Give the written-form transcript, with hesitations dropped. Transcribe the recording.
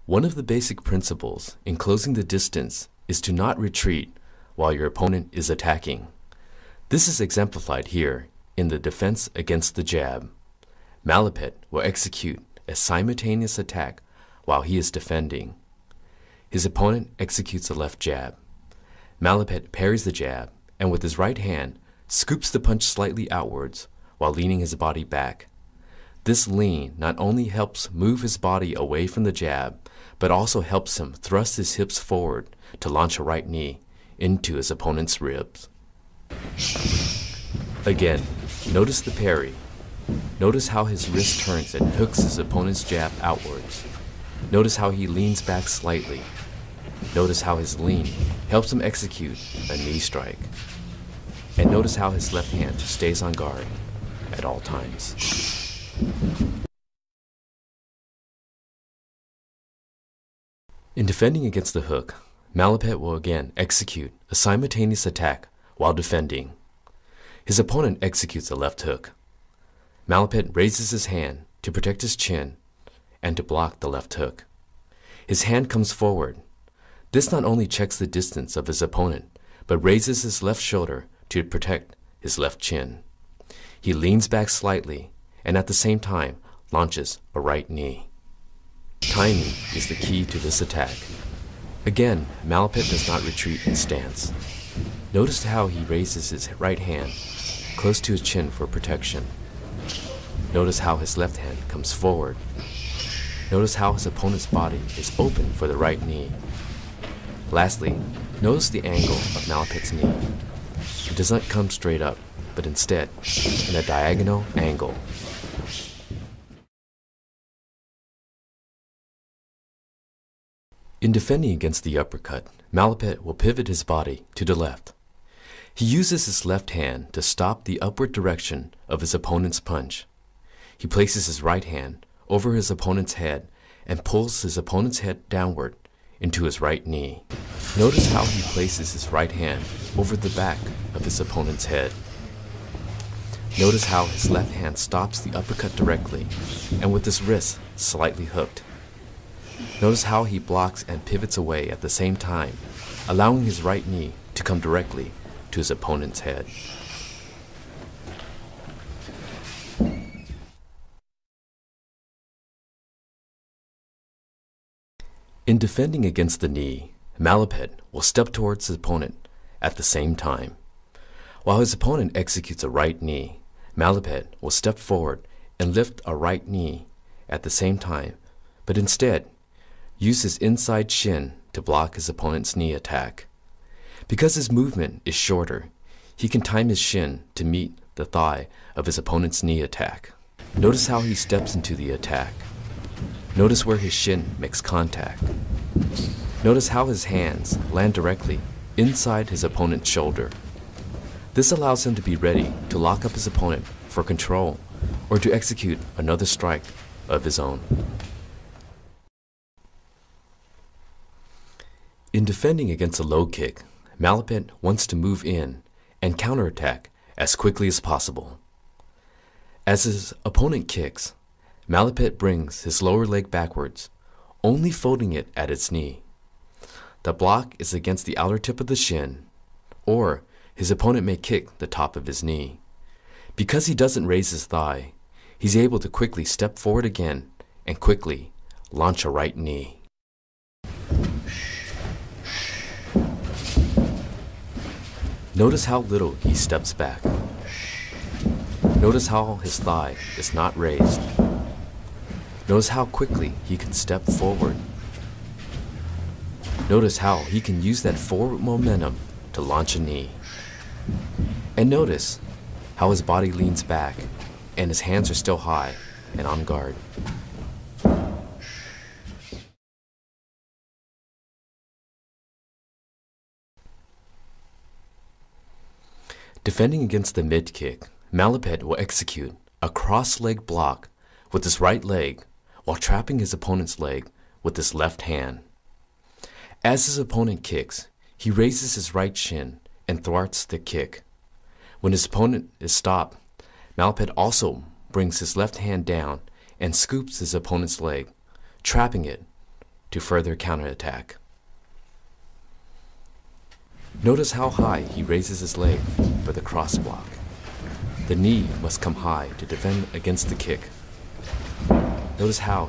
One of the basic principles in closing the distance is to not retreat while your opponent is attacking. This is exemplified here in the defense against the jab. Malapit will execute a simultaneous attack while he is defending. His opponent executes a left jab. Malapit parries the jab and with his right hand scoops the punch slightly outwards while leaning his body back. This lean not only helps move his body away from the jab, but also helps him thrust his hips forward to launch a right knee into his opponent's ribs. Again, notice the parry. Notice how his wrist turns and hooks his opponent's jab outwards. Notice how he leans back slightly. Notice how his lean helps him execute a knee strike. And notice how his left hand stays on guard at all times. In defending against the hook, Malapit will again execute a simultaneous attack while defending. His opponent executes a left hook. Malapit raises his hand to protect his chin and to block the left hook. His hand comes forward. This not only checks the distance of his opponent, but raises his left shoulder to protect his left chin. He leans back slightly and at the same time launches a right knee. Timing is the key to this attack. Again, Malapit does not retreat in stance. Notice how he raises his right hand close to his chin for protection. Notice how his left hand comes forward. Notice how his opponent's body is open for the right knee. Lastly, notice the angle of Malapit's knee. It does not come straight up, but instead in a diagonal angle. In defending against the uppercut, Malapit will pivot his body to the left. He uses his left hand to stop the upward direction of his opponent's punch. He places his right hand over his opponent's head and pulls his opponent's head downward into his right knee. Notice how he places his right hand over the back of his opponent's head. Notice how his left hand stops the uppercut directly and with his wrist slightly hooked. Notice how he blocks and pivots away at the same time, allowing his right knee to come directly to his opponent's head. In defending against the knee, Malapit will step towards his opponent at the same time. While his opponent executes a right knee, Malapit will step forward and lift a right knee at the same time, but instead use his inside shin to block his opponent's knee attack. Because his movement is shorter, he can time his shin to meet the thigh of his opponent's knee attack. Notice how he steps into the attack. Notice where his shin makes contact. Notice how his hands land directly inside his opponent's shoulder. This allows him to be ready to lock up his opponent for control or to execute another strike of his own. In defending against a low kick, Malapit wants to move in and counterattack as quickly as possible. As his opponent kicks, Malapit brings his lower leg backwards, only folding it at its knee. The block is against the outer tip of the shin, or his opponent may kick the top of his knee. Because he doesn't raise his thigh, he's able to quickly step forward again and quickly launch a right knee. Notice how little he steps back. Notice how his thigh is not raised. Notice how quickly he can step forward. Notice how he can use that forward momentum to launch a knee. And notice how his body leans back and his hands are still high and on guard. Defending against the mid kick, Malapit will execute a cross-leg block with his right leg while trapping his opponent's leg with his left hand. As his opponent kicks, he raises his right shin and thwarts the kick. When his opponent is stopped, Malapit also brings his left hand down and scoops his opponent's leg, trapping it to further counterattack. Notice how high he raises his leg for the cross block. The knee must come high to defend against the kick. Notice how